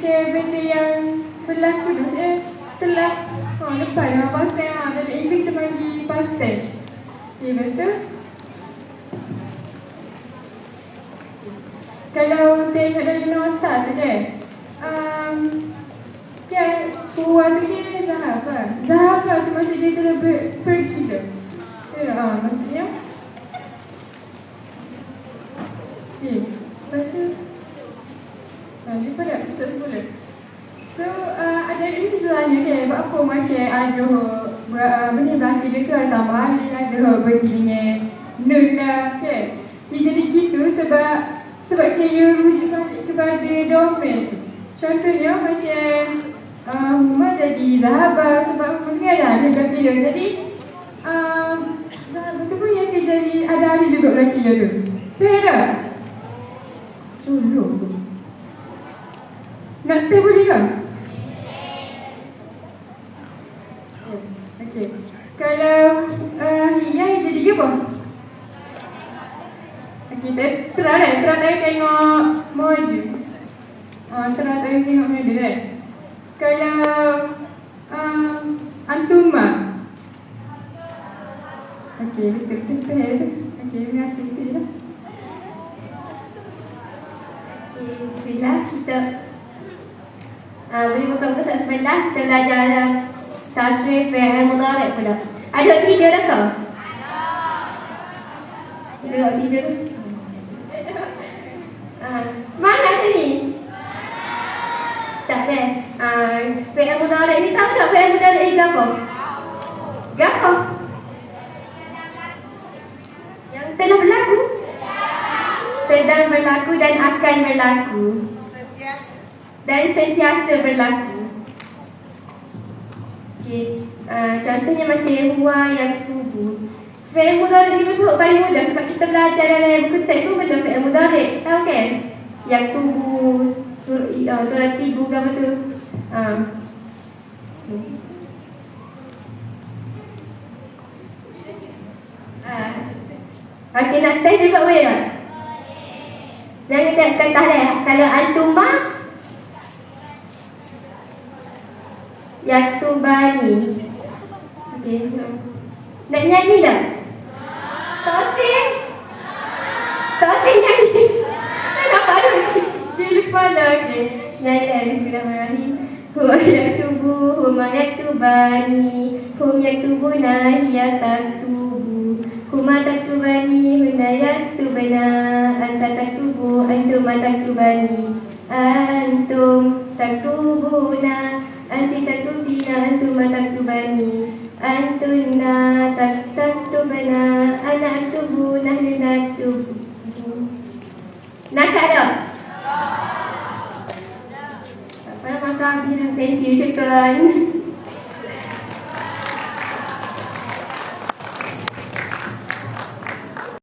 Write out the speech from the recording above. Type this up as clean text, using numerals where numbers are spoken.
benda yang berlaku tu maksudnya telah lepas dah past tense dalam English kita panggil past tense. Okay, lepas tu kalau tengok dari nota tu kan kan Puan tu kan Zahaba tu maksud dia telah pergi tu. Maksudnya lepas tu jumpa tak? Besok semula. So, adik-adik ni sebenarnya kan, buat apa macam ada benda belakang dia tu ada tambahan, ada berhenti dengan nun lah kan. Dia jadi gitu sebab kaya rujuk balik kepada domain tu. Contohnya macam Huma jadi Zahabah sebab Huma kan ada belakang dia. Jadi Zahabah tu pun yang jadi ada Ali juga belakang dia tu. Faham tak? Tolong tu. Nak teh boleh ke? Okey. Kalau Hiyah jadi apa? Okey, terang tengok model. Terang tengok model kan? Kalau Antuma. Okey, betul. Okey, terima kasih. Bismillah, kita beri muka-muka saat bismillah, kita belajar tasrif fi'il mudhari' pula. Ada 3 dah ke? Ada 3 tu? Semangat ke ni? Tak ada. Fi'il mudhari' ni tahu tak fi'il mudhari' ni apa? Apa? Yang telah berlaku? Sedang berlaku dan akan berlaku. Dan sentiasa berlaku. Okey, contohnya macam huwa yaktubu. Fi'il mudhari' ni betul paling mudah sebab kita belajar dalam buku teks tu benda fi'il mudhari'. Tahu kan? Yaktubu, turatibu ke apa tu? Okey, nak test juga boleh tak? Jangan kata dah. Kalau antuma yaktubani. Okey. Nak nyanyi tak? Tak nyanyi. Kenapa ada dia lupa dah. Okey. Nyanyi dah. Bismillahirrahmanirrahim. Huwa yaktubu, huma yaktubani, hum yaktubuna, hiya taktubu, huma taktubani, huna yaktubana, anta taktubu, antuma taktubani, antum taktubuna, anti taktubina, antuma taktubani, antunna taktubana, ana aktubu, nahnu naktubu. Nakak tak? Apa masa habis? Thank you, syukran.